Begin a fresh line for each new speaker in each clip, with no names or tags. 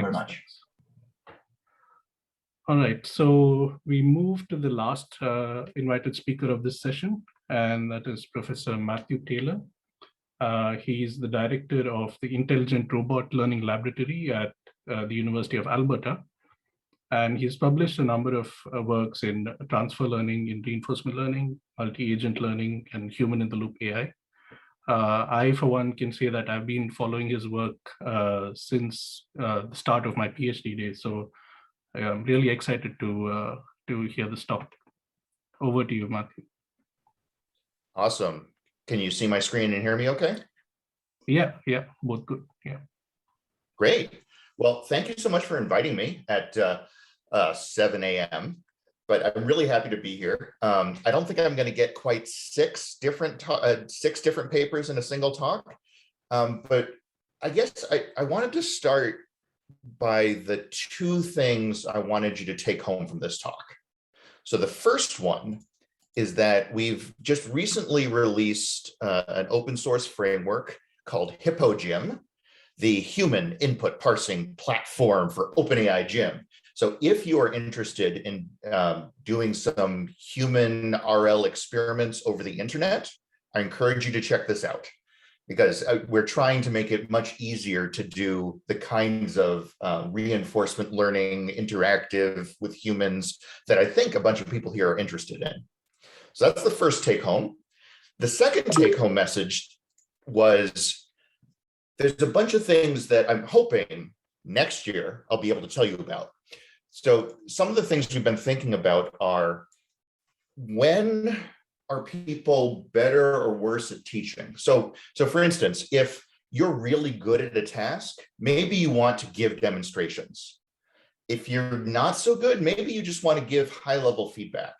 Very much.
All right, so we move to the last invited speaker of this session, and that is Professor Matthew Taylor. He is the director of the Intelligent Robot Learning Laboratory at the University of Alberta. And he's published a number of works in transfer learning, in reinforcement learning, multi-agent learning, and human-in-the-loop AI. I, for one, can say that I've been following his work since the start of my PhD days. So I'm really excited to hear this talk. Over to you, Matthew.
Awesome. Can you see my screen and hear me okay?
Yeah, both good. Yeah.
Great. Well, thank you so much for inviting me at 7 a.m. But I'm really happy to be here. I don't think I'm going to get quite six different papers in a single talk. But I guess I wanted to start by the two things I wanted you to take home from this talk. So the first one is that we've just recently released an open source framework called HippoGym, the human input parsing platform for OpenAI Gym. So if you are interested in doing some human RL experiments over the internet, I encourage you to check this out, because we're trying to make it much easier to do the kinds of reinforcement learning, interactive with humans that I think a bunch of people here are interested in. So that's the first take home. The second take home message was there's a bunch of things that I'm hoping next year I'll be able to tell you about. So some of the things we've been thinking about are, when are people better or worse at teaching? So for instance, if you're really good at a task, maybe you want to give demonstrations. If you're not so good, maybe you just want to give high-level feedback.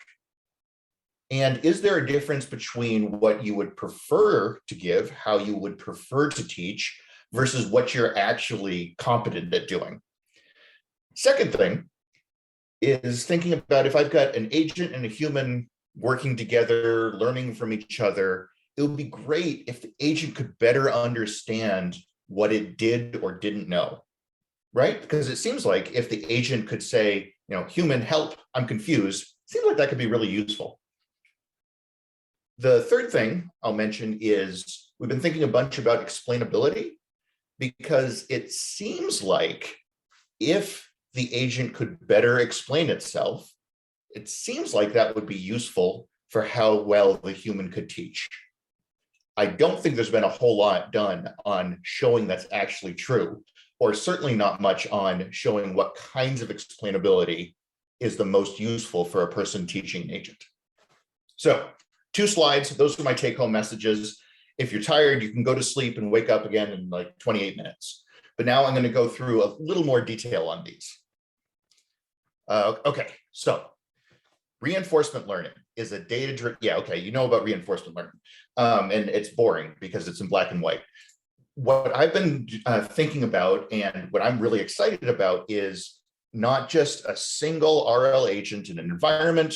And is there a difference between what you would prefer to give, how you would prefer to teach, versus what you're actually competent at doing? Second thing is thinking about, if I've got an agent and a human working together, learning from each other, it would be great if the agent could better understand what it did or didn't know, right? Because it seems like if the agent could say, human, help, I'm confused, it seems like that could be really useful. The third thing I'll mention is we've been thinking a bunch about explainability, because it seems like if the agent could better explain itself, it seems like that would be useful for how well the human could teach. I don't think there's been a whole lot done on showing that's actually true, or certainly not much on showing what kinds of explainability is the most useful for a person teaching an agent. So 2 slides, those are my take-home messages. If you're tired, you can go to sleep and wake up again in like 28 minutes. But now I'm going to go through a little more detail on these. Okay, so reinforcement learning is a data-driven, you know about reinforcement learning, and it's boring because it's in black and white. What I've been thinking about, and what I'm really excited about, is not just a single RL agent in an environment,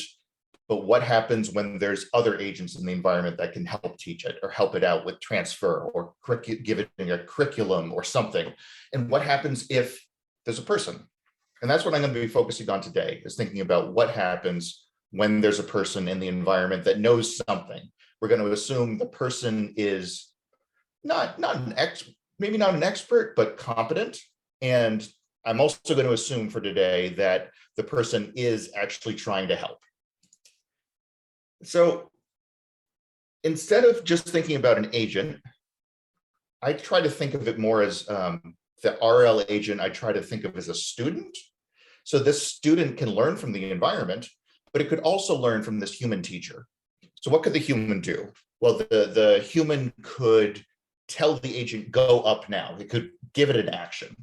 but what happens when there's other agents in the environment that can help teach it or help it out with transfer or give it a curriculum or something. And what happens if there's a person? And that's what I'm going to be focusing on today, is thinking about what happens when there's a person in the environment that knows something. We're going to assume the person is maybe not an expert, but competent. And I'm also going to assume for today that the person is actually trying to help. So instead of just thinking about an agent, I try to think of it more as the RL agent. I try to think of as a student. So this student can learn from the environment, but it could also learn from this human teacher. So what could the human do? Well, the human could tell the agent, go up now. It could give it an action.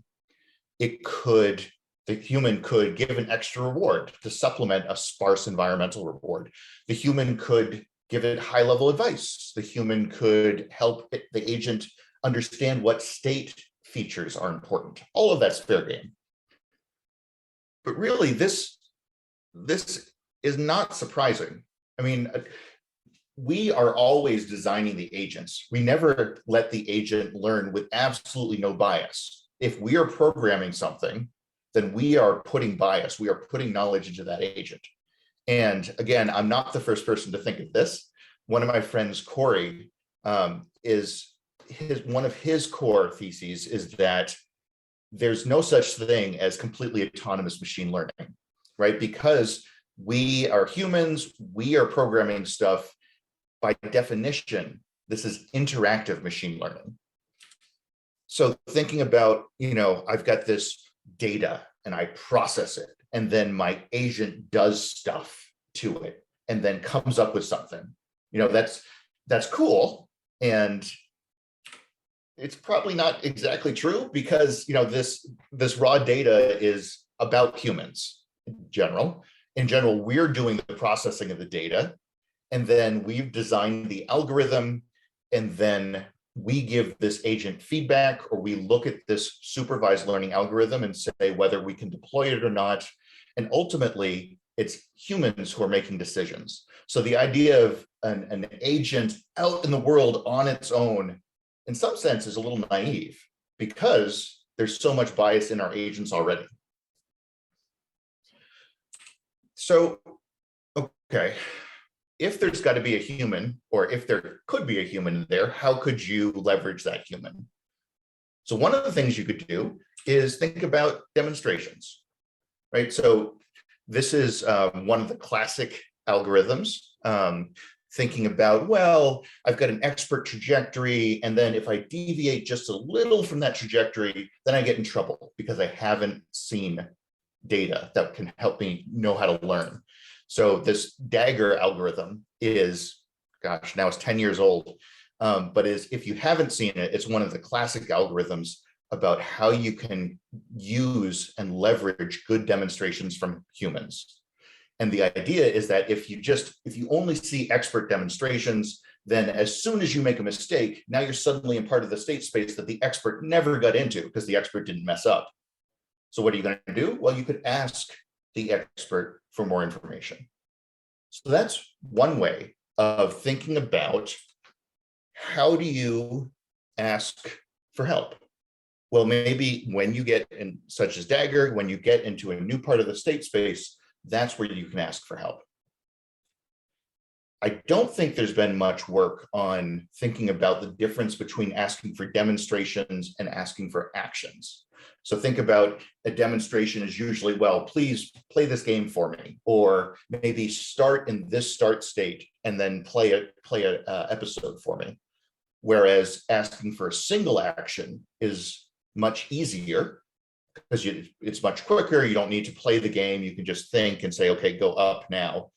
The human could give an extra reward to supplement a sparse environmental reward. The human could give it high-level advice. The human could help the agent understand what state features are important. All of that's fair game. But really, this is not surprising. I mean, we are always designing the agents. We never let the agent learn with absolutely no bias. if we are programming something, then we are putting bias, we are putting knowledge into that agent. And again, I'm not the first person to think of this. One of my friends, Corey, one of his core theses is that there's no such thing as completely autonomous machine learning, right? Because we are humans, we are programming stuff. By definition, this is interactive machine learning. So thinking about, I've got this data and I process it, and then my agent does stuff to it and then comes up with something. That's cool. And it's probably not exactly true because this raw data is about humans in general. In general, we're doing the processing of the data, and then we've designed the algorithm, and then we give this agent feedback, or we look at this supervised learning algorithm and say whether we can deploy it or not. And ultimately, it's humans who are making decisions. So the idea of an agent out in the world on its own, in some sense, is a little naive because there's so much bias in our agents already. So, okay, if there's got to be a human, or if there could be a human in there, how could you leverage that human? So one of the things you could do is think about demonstrations, right? So this is one of the classic algorithms, thinking about, well, I've got an expert trajectory, and then if I deviate just a little from that trajectory, then I get in trouble because I haven't seen data that can help me know how to learn. So this Dagger algorithm is, gosh, now it's 10 years old, but if you haven't seen it, it's one of the classic algorithms about how you can use and leverage good demonstrations from humans. And the idea is that if you only see expert demonstrations, then as soon as you make a mistake, now you're suddenly in part of the state space that the expert never got into because the expert didn't mess up. So what are you going to do? Well, you could ask the expert for more information. So that's one way of thinking about how do you ask for help? Well, maybe when you get in, such as Dagger, when you get into a new part of the state space, that's where you can ask for help. I don't think there's been much work on thinking about the difference between asking for demonstrations and asking for actions. So think about a demonstration is usually, well, please play this game for me, or maybe start in this start state and then play a episode for me. Whereas asking for a single action is much easier because it's much quicker. You don't need to play the game. You can just think and say, okay, go up now.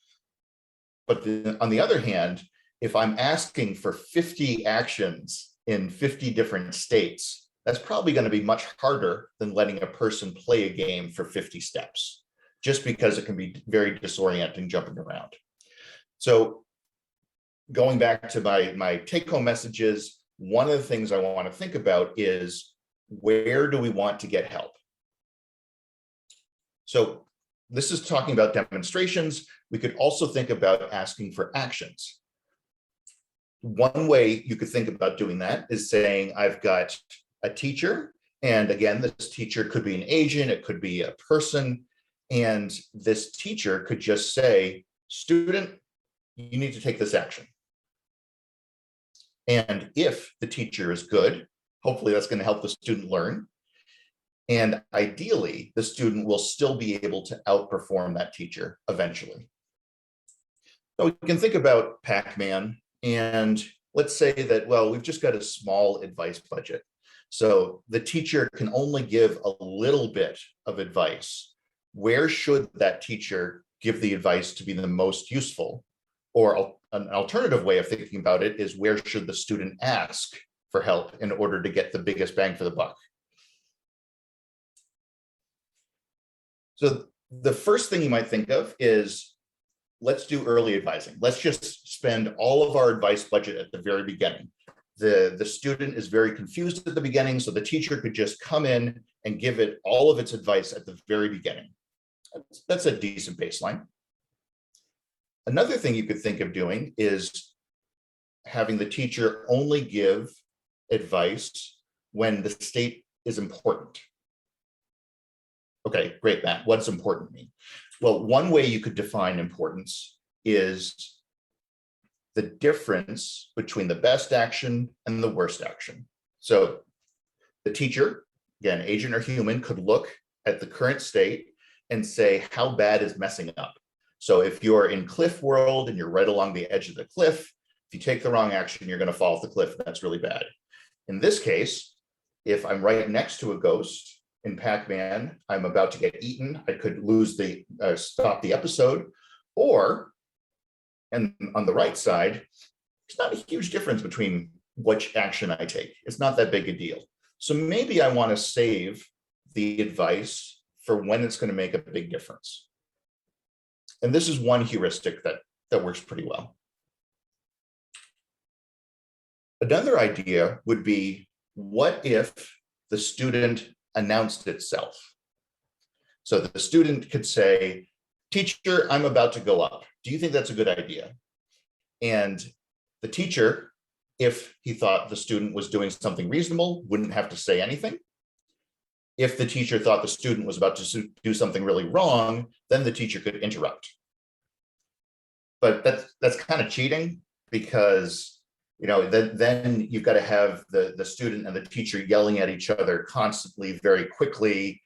But on the other hand, if I'm asking for 50 actions in 50 different states, that's probably going to be much harder than letting a person play a game for 50 steps, just because it can be very disorienting jumping around. So going back to my take-home messages, one of the things I want to think about is, where do we want to get help? So this is talking about demonstrations. We could also think about asking for actions. One way you could think about doing that is saying, I've got a teacher, and again, this teacher could be an agent, it could be a person, and this teacher could just say, student, you need to take this action. And if the teacher is good, hopefully that's going to help the student learn. And ideally, the student will still be able to outperform that teacher eventually. So we can think about Pac-Man, and let's say that, well, we've just got a small advice budget. So the teacher can only give a little bit of advice. Where should that teacher give the advice to be the most useful? Or an alternative way of thinking about it is, where should the student ask for help in order to get the biggest bang for the buck? So the first thing you might think of is, let's do early advising. Let's just spend all of our advice budget at the very beginning. The student is very confused at the beginning, so the teacher could just come in and give it all of its advice at the very beginning. That's a decent baseline. Another thing you could think of doing is having the teacher only give advice when the state is important. Okay, great, Matt. What does important mean? Well, one way you could define importance is the difference between the best action and the worst action. So the teacher, again, agent or human, could look at the current state and say, how bad is messing up? So if you're in cliff world and you're right along the edge of the cliff, if you take the wrong action, you're going to fall off the cliff. That's really bad. In this case, if I'm right next to a ghost in Pac-Man, I'm about to get eaten, I could lose the stop the episode. Or, and on the right side, there's not a huge difference between which action I take. It's not that big a deal. So maybe I want to save the advice for when it's going to make a big difference. And this is one heuristic that works pretty well. Another idea would be, what if the student announced itself? So the student could say, teacher, I'm about to go up. Do you think that's a good idea? And the teacher, if he thought the student was doing something reasonable, wouldn't have to say anything. If the teacher thought the student was about to do something really wrong, then the teacher could interrupt. But that's kind of cheating, because then you've got to have the student and the teacher yelling at each other constantly, very quickly.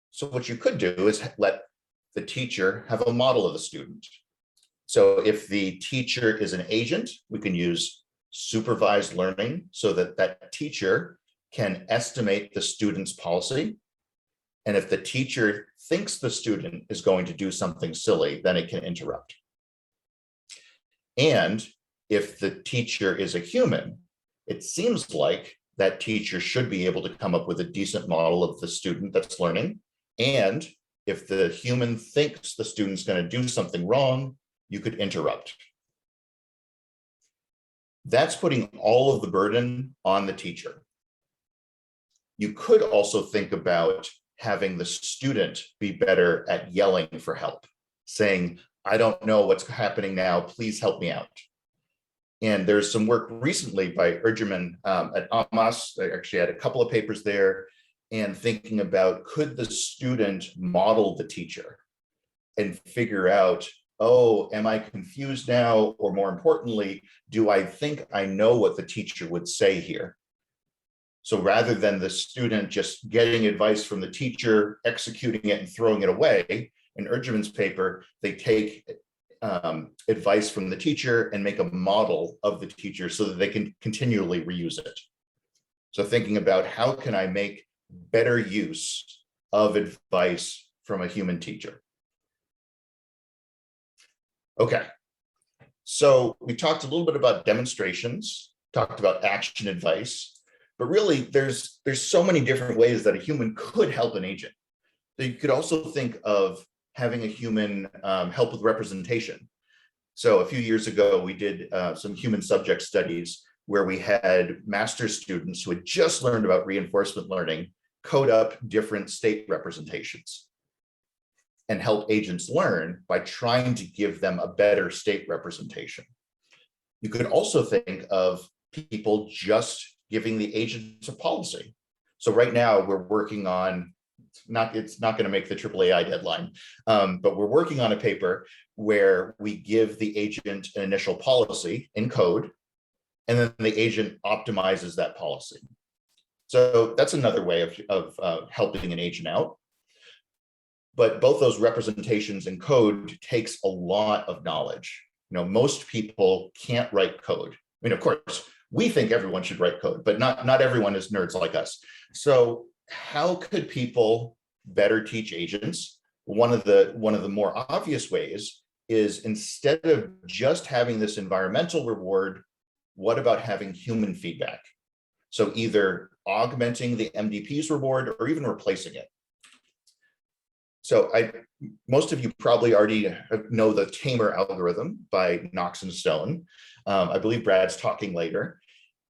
So what you could do is let the teacher have a model of the student. So if the teacher is an agent, we can use supervised learning so that that teacher can estimate the student's policy. And if the teacher thinks the student is going to do something silly, then it can interrupt. And if the teacher is a human, it seems like that teacher should be able to come up with a decent model of the student that's learning. And if the human thinks the student's going to do something wrong, you could interrupt. That's putting all of the burden on the teacher. You could also think about having the student be better at yelling for help, saying, I don't know what's happening now, please help me out. And there's some work recently by Ergerman at Amos. I actually had a couple of papers there, and thinking about, could the student model the teacher and figure out, oh, am I confused now? Or more importantly, do I think I know what the teacher would say here? So rather than the student just getting advice from the teacher, executing it and throwing it away, in Ergerman's paper, they take advice from the teacher and make a model of the teacher so that they can continually reuse it. So thinking about, how can I make better use of advice from a human teacher? Okay, so we talked a little bit about demonstrations, talked about action advice, but really there's so many different ways that a human could help an agent. So you could also think of having a human help with representation. So a few years ago, we did some human subject studies where we had master's students who had just learned about reinforcement learning code up different state representations and help agents learn by trying to give them a better state representation. You could also think of people just giving the agents a policy. So right now we're working on, it's not going to make the AAAI deadline, but we're working on a paper where we give the agent an initial policy in code, and then the agent optimizes that policy. So that's another way of helping an agent out. But both those representations in code takes a lot of knowledge. Most people can't write code. I mean, of course, we think everyone should write code, but not everyone is nerds like us. So how could people better teach agents? One of the more obvious ways is, instead of just having this environmental reward, what about having human feedback? So either augmenting the MDP's reward or even replacing it. So most of you probably already know the Tamer algorithm by Knox and Stone. I believe Brad's talking later.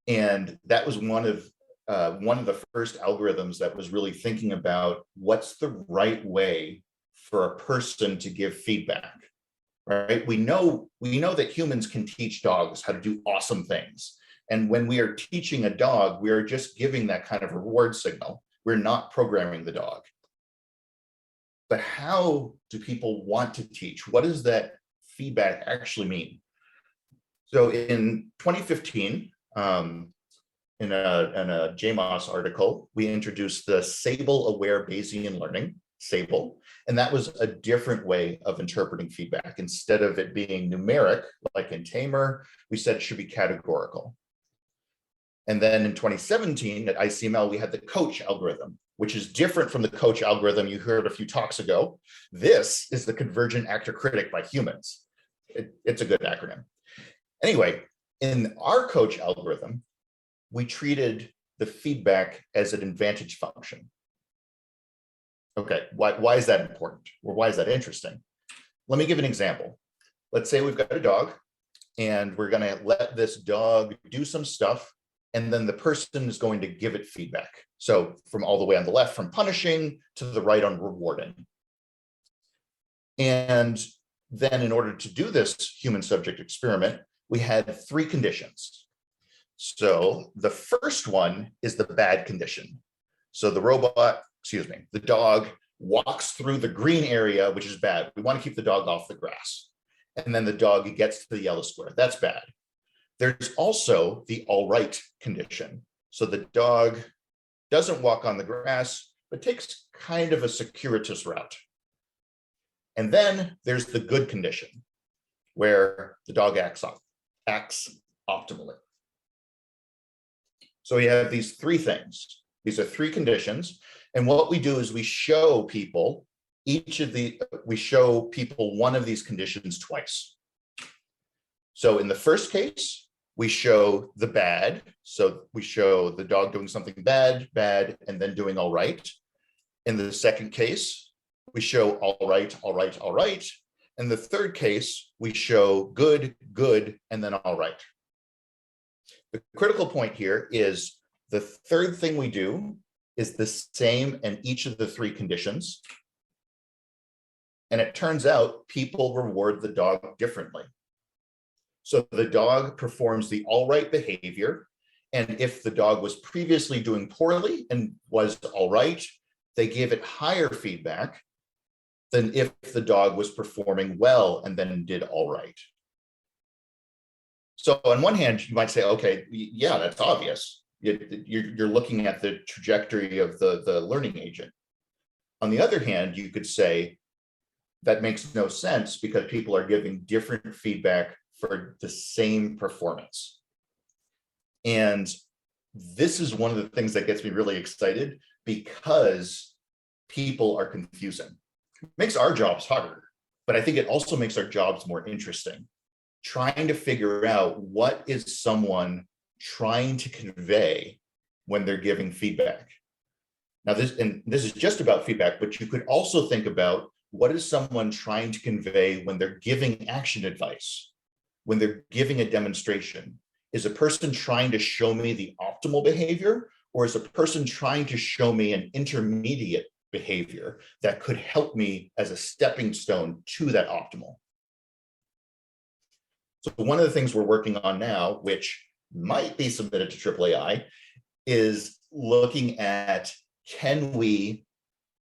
And that was one of the first algorithms that was really thinking about what's the right way for a person to give feedback, right? We know that humans can teach dogs how to do awesome things. And when we are teaching a dog, we are just giving that kind of reward signal. We're not programming the dog. But how do people want to teach? What does that feedback actually mean? So in 2015, in a JMOS article, we introduced the Sable-Aware Bayesian Learning, Sable, and that was a different way of interpreting feedback. Instead of it being numeric, like in Tamer, we said it should be categorical. And then in 2017 at ICML, we had the coach algorithm, which is different from the coach algorithm you heard a few talks ago. This is the convergent actor critic by humans. It's a good acronym. Anyway, in our coach algorithm, we treated the feedback as an advantage function. Okay, why is that important? Or why is that interesting? Let me give an example. Let's say we've got a dog and we're gonna let this dog do some stuff, and then the person is going to give it feedback. So from all the way on the left, from punishing to the right on rewarding. And then in order to do this human subject experiment, we had 3 conditions. So the first one is the bad condition. So the dog walks through the green area, which is bad. We want to keep the dog off the grass. And then the dog gets to the yellow square. That's bad. There's also the all right condition. So the dog doesn't walk on the grass, but takes kind of a circuitous route. And then there's the good condition, where the dog acts optimally. So we have these 3 things. These are 3 conditions. And what we do is we show people one of these conditions twice. So in the first case, we show the bad. So we show the dog doing something bad, and then doing all right. In the second case, we show all right, all right, all right. In the third case, we show good, good, and then all right. The critical point here is the third thing we do is the same in each of the 3 conditions. And it turns out people reward the dog differently. So the dog performs the all right behavior. And if the dog was previously doing poorly and was all right, they give it higher feedback than if the dog was performing well and then did all right. So on one hand, you might say, okay, yeah, that's obvious. You're looking at the trajectory of the learning agent. On the other hand, you could say that makes no sense because people are giving different feedback for the same performance. And this is one of the things that gets me really excited because people are confusing. It makes our jobs harder, but I think it also makes our jobs more interesting. Trying to figure out what is someone trying to convey when they're giving feedback. Now this is just about feedback, but you could also think about what is someone trying to convey when they're giving action advice, when they're giving a demonstration. Is a person trying to show me the optimal behavior, or is a person trying to show me an intermediate behavior that could help me as a stepping stone to that optimal? So one of the things we're working on now, which might be submitted to AAAI, is looking at, can we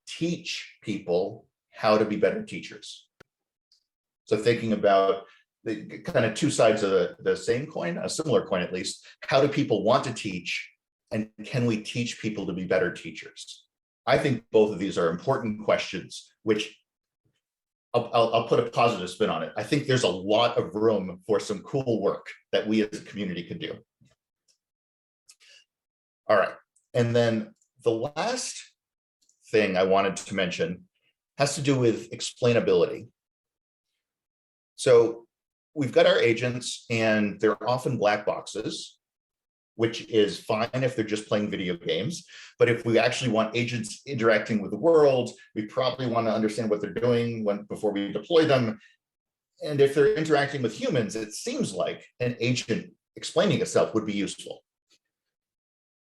teach people how to be better teachers? So thinking about the kind of 2 sides of the same coin, a similar coin at least. How do people want to teach, and can we teach people to be better teachers? I think both of these are important questions, which I'll put a positive spin on it. I think there's a lot of room for some cool work that we as a community could do. All right, and then the last thing I wanted to mention has to do with explainability. So we've got our agents, and they're often black boxes, which is fine if they're just playing video games. But if we actually want agents interacting with the world, we probably want to understand what they're doing before we deploy them. And if they're interacting with humans, it seems like an agent explaining itself would be useful.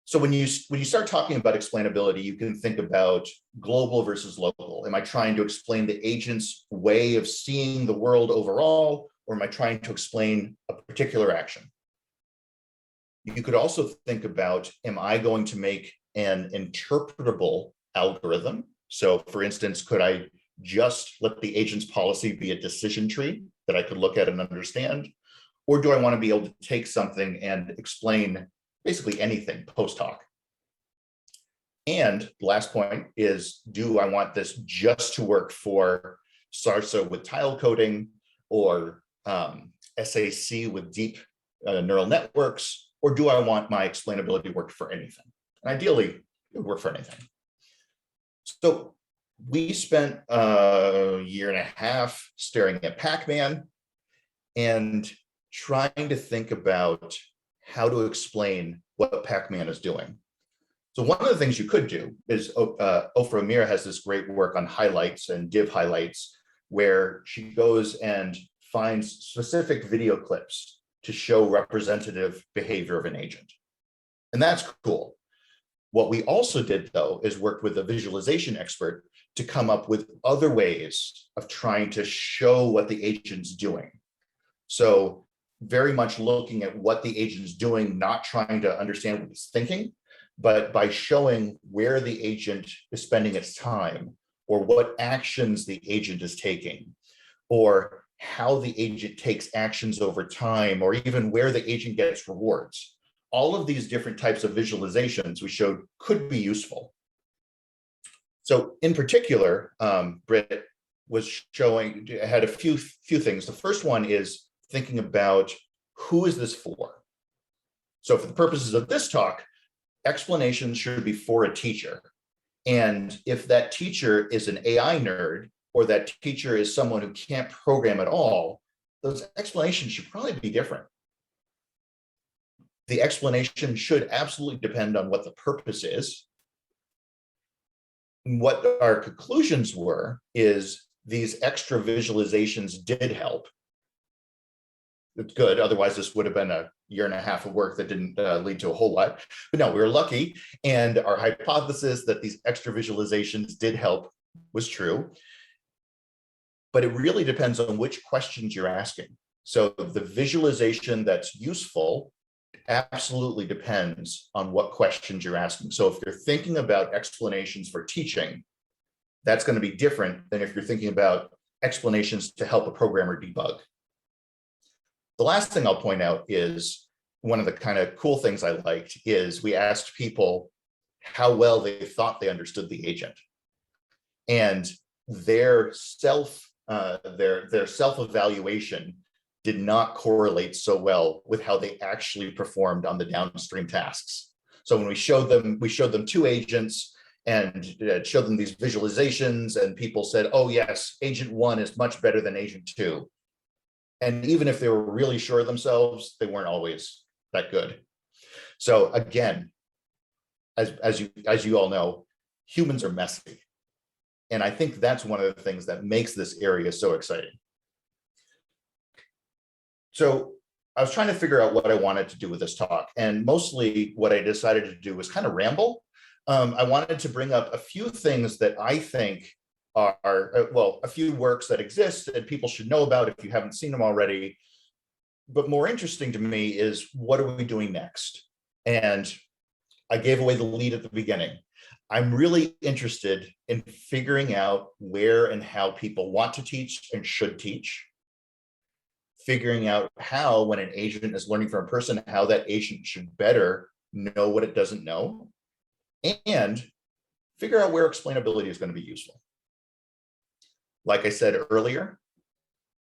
So when you start talking about explainability, you can think about global versus local. Am I trying to explain the agent's way of seeing the world overall, or am I trying to explain a particular action? You could also think about, am I going to make an interpretable algorithm? So for instance, could I just let the agent's policy be a decision tree that I could look at and understand? Or do I want to be able to take something and explain basically anything post hoc? And the last point is, do I want this just to work for SARSA with tile coding, or SAC with deep neural networks, or do I want my explainability work for anything? And ideally, it would work for anything. So we spent a year and a half staring at Pac-Man and trying to think about how to explain what Pac-Man is doing. So one of the things you could do is, Ofra Amir has this great work on highlights and div highlights, where she goes and finds specific video clips to show representative behavior of an agent. And that's cool. What we also did, though, is work with a visualization expert to come up with other ways of trying to show what the agent's doing. So very much looking at what the agent's doing, not trying to understand what it's thinking, but by showing where the agent is spending its time, or what actions the agent is taking, or how the agent takes actions over time, or even where the agent gets rewards. All of these different types of visualizations we showed could be useful. So in particular, Britt was showing, had a few things. The first one is thinking about, who is this for? So for the purposes of this talk, explanations should be for a teacher. And if that teacher is an AI nerd, or that teacher is someone who can't program at all, those explanations should probably be different. The explanation should absolutely depend on what the purpose is. What our conclusions were is these extra visualizations did help. It's good, otherwise this would have been a year and a half of work that didn't lead to a whole lot. But no, we were lucky, and our hypothesis that these extra visualizations did help was true. But it really depends on which questions you're asking. So the visualization that's useful absolutely depends on what questions you're asking. So if you're thinking about explanations for teaching, that's going to be different than if you're thinking about explanations to help a programmer debug. The last thing I'll point out is, one of the kind of cool things I liked is we asked people how well they thought they understood the agent. And their self-evaluation did not correlate so well with how they actually performed on the downstream tasks. So when we showed them two agents and showed them these visualizations, and people said, oh yes, agent 1 is much better than agent 2. And even if they were really sure of themselves, they weren't always that good. So again, as you all know, humans are messy. And I think that's one of the things that makes this area so exciting. So I was trying to figure out what I wanted to do with this talk. And mostly what I decided to do was kind of ramble. I wanted to bring up a few things that I think are, well, a few works that exist that people should know about if you haven't seen them already. But more interesting to me is, what are we doing next? And I gave away the lead at the beginning. I'm really interested in figuring out where and how people want to teach and should teach. Figuring out how, when an agent is learning from a person, how that agent should better know what it doesn't know. And figure out where explainability is going to be useful. Like I said earlier,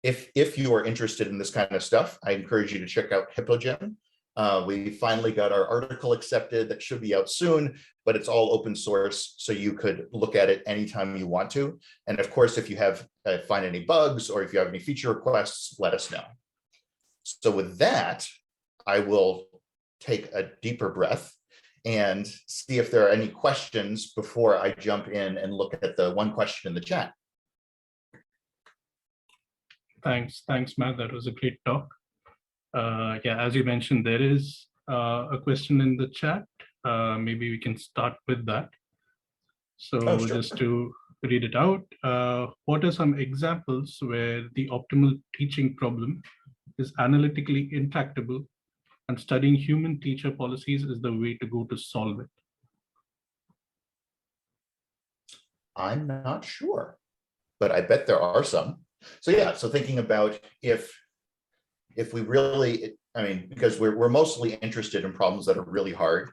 if you are interested in this kind of stuff, I encourage you to check out Hippogen. We finally got our article accepted. That should be out soon, but it's all open source, so you could look at it anytime you want to. And of course, if you have find any bugs, or if you have any feature requests, let us know. So with that, I will take a deeper breath and see if there are any questions before I jump in and look at the one question in the chat.
Thanks, Matt. That was a great talk. Yeah, as you mentioned, there is a question in the chat. Maybe we can start with that. So
sure.
Just to read it out, what are some examples where the optimal teaching problem is analytically intractable and studying human teacher policies is the way to go to solve it?
I'm not sure, but I bet there are some. So yeah, so thinking about if we really, I mean, because we're mostly interested in problems that are really hard.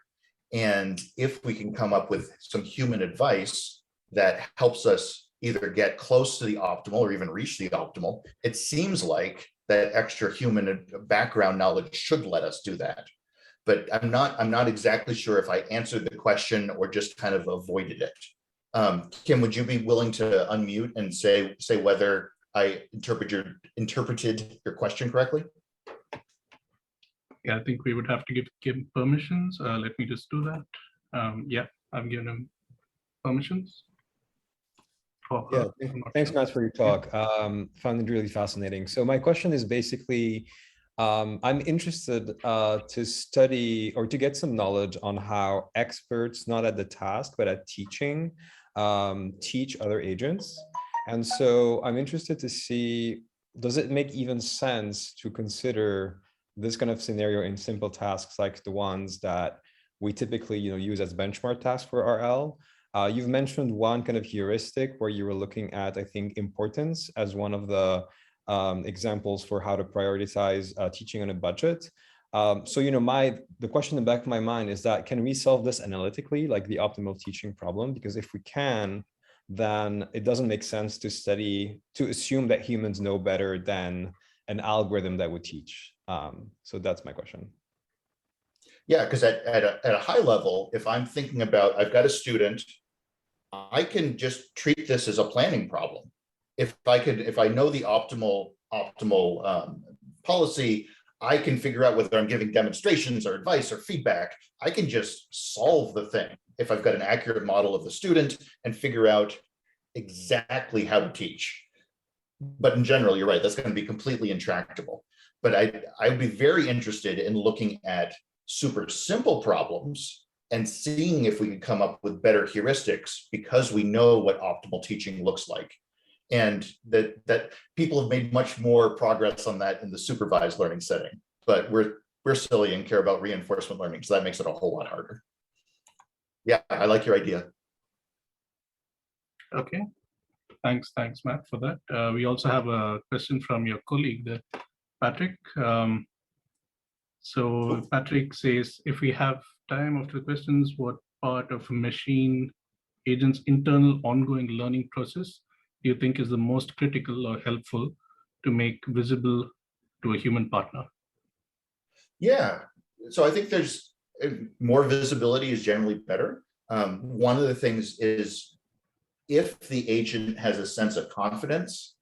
And if we can come up with some human advice that helps us either get close to the optimal or even reach the optimal, it seems like that extra human background knowledge should let us do that. But I'm not exactly sure if I answered the question or just kind of avoided it. Kim, would you be willing to unmute and say whether I interpreted your question correctly?
Yeah, I think we would have to give Kim permissions. Let me just do that. Yeah, I've given him permissions.
Yeah, thanks, Matt, for your talk. Found it really fascinating. So my question is basically, I'm interested to study or to get some knowledge on how experts, not at the task, but at teaching, teach other agents. And so I'm interested to see, does it make even sense to consider this kind of scenario in simple tasks like the ones that we typically use as benchmark tasks for RL? You've mentioned one kind of heuristic where you were looking at, I think, importance as one of the examples for how to prioritize teaching on a budget. So, the question in the back of my mind is that, can we solve this analytically, like the optimal teaching problem? Because if we can, then it doesn't make sense to assume that humans know better than an algorithm that would teach. So that's my question.
Yeah, because at a high level, if I'm thinking about, I've got a student, I can just treat this as a planning problem. If I know the optimal policy, I can figure out whether I'm giving demonstrations or advice or feedback. I can just solve the thing if I've got an accurate model of the student and figure out exactly how to teach. But in general, you're right, that's going to be completely intractable. But I would be very interested in looking at super simple problems and seeing if we can come up with better heuristics, because we know what optimal teaching looks like. And that people have made much more progress on that in the supervised learning setting, but we're silly and care about reinforcement learning, so that makes it a whole lot harder. Yeah, I like your idea.
Okay, thanks, Matt, for that. We also have a question from your colleague, Patrick. So Patrick says, if we have time after the questions, what part of a machine agent's internal ongoing learning process do you think is the most critical or helpful to make visible to a human partner?
Yeah, so I think there's more visibility is generally better. One of the things is, if the agent has a sense of confidence,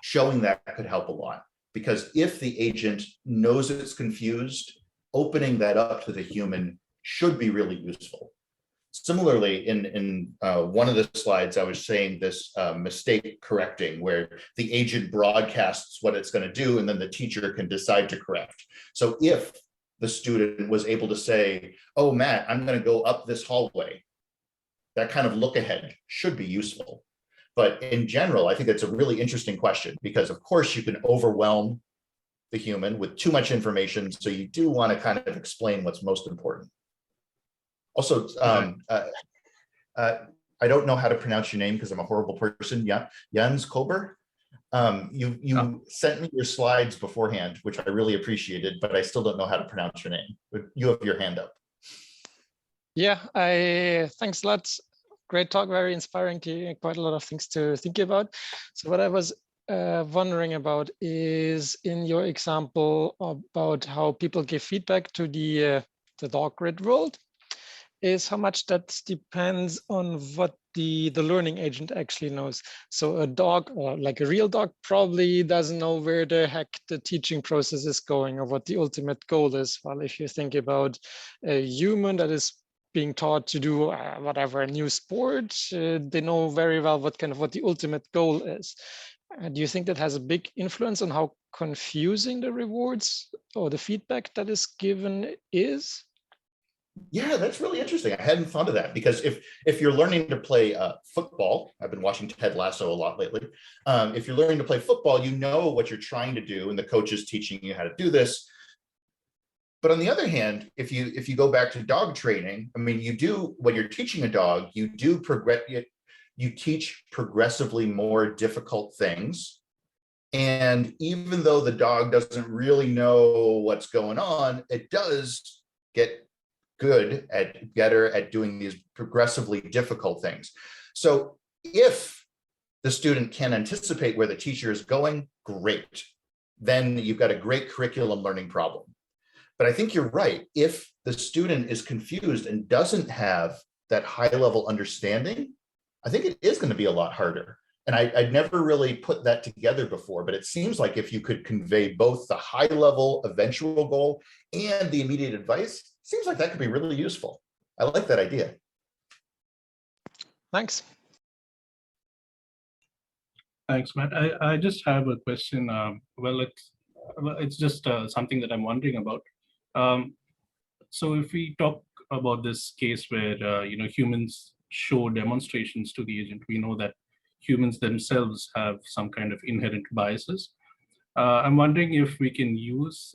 showing that could help a lot. Because if the agent knows it's confused, opening that up to the human should be really useful. Similarly, in one of the slides, I was saying this mistake correcting, where the agent broadcasts what it's going to do, and then the teacher can decide to correct. So if the student was able to say, oh, Matt, I'm going to go up this hallway, that kind of look ahead should be useful. But in general, I think that's a really interesting question, because of course you can overwhelm the human with too much information. So you do want to kind of explain what's most important. Also, I don't know how to pronounce your name because I'm a horrible person. Jens Kober. You sent me your slides beforehand, which I really appreciated, but I still don't know how to pronounce your name. But you have your hand up.
Yeah, thanks a lot. Great talk, very inspiring, quite a lot of things to think about. So what I was wondering about is, in your example about how people give feedback to the dog grid world, is how much that depends on what the learning agent actually knows. So a dog, or like a real dog, probably doesn't know where the heck the teaching process is going or what the ultimate goal is. While if you think about a human that is being taught to do whatever, a new sport, they know very well what the ultimate goal is. Do you think that has a big influence on how confusing the rewards or the feedback that is given is?
Yeah, that's really interesting. I hadn't thought of that, because if you're learning to play football, I've been watching Ted Lasso a lot lately. If you're learning to play football, you know what you're trying to do, and the coach is teaching you how to do this. But on the other hand, if you go back to dog training, I mean, you do, when you're teaching a dog, you do progress, you teach progressively more difficult things. And even though the dog doesn't really know what's going on, it does get better at doing these progressively difficult things. So if the student can anticipate where the teacher is going, great. Then you've got a great curriculum learning problem. But I think you're right. If the student is confused and doesn't have that high level understanding, I think it is going to be a lot harder. And I'd never really put that together before, but it seems like if you could convey both the high level eventual goal and the immediate advice, seems like that could be really useful. I like that idea.
Thanks.
Thanks, Matt. I just have a question. Well, it's just something that I'm wondering about. So if we talk about this case where humans show demonstrations to the agent, we know that humans themselves have some kind of inherent biases. I'm wondering if we can use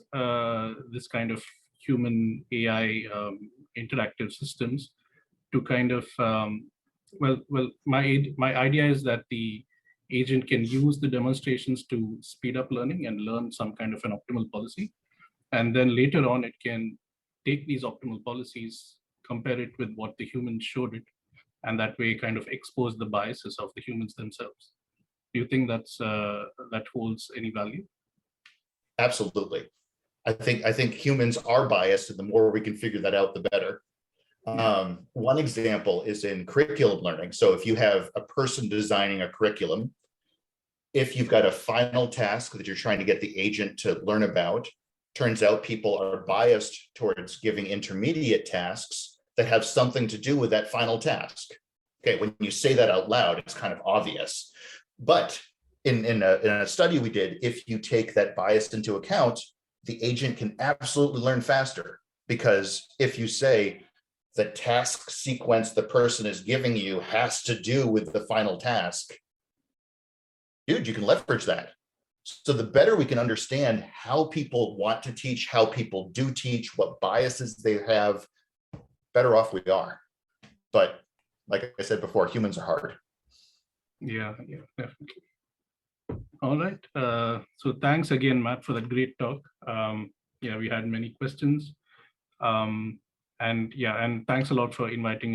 this kind of human AI interactive systems to kind of my idea is that the agent can use the demonstrations to speed up learning and learn some kind of an optimal policy. And then later on, it can take these optimal policies, compare it with what the humans showed it, and that way kind of expose the biases of the humans themselves. Do you think that holds any value?
Absolutely. I think humans are biased, and the more we can figure that out, the better. One example is in curriculum learning. So if you have a person designing a curriculum, if you've got a final task that you're trying to get the agent to learn about, turns out people are biased towards giving intermediate tasks that have something to do with that final task. Okay, when you say that out loud, it's kind of obvious. But in a study we did, if you take that bias into account, the agent can absolutely learn faster. Because if you say the task sequence the person is giving you has to do with the final task, dude, you can leverage that. So the better we can understand how people want to teach, how people do teach, what biases they have, better off we are. But like I said before, humans are hard.
Yeah, definitely. All right. So thanks again, Matt, for that great talk. We had many questions. And thanks a lot for inviting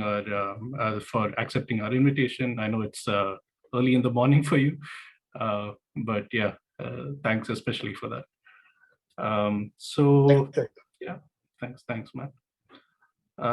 for accepting our invitation. I know it's early in the morning for you, but yeah, thanks especially for that. Thanks, Matt.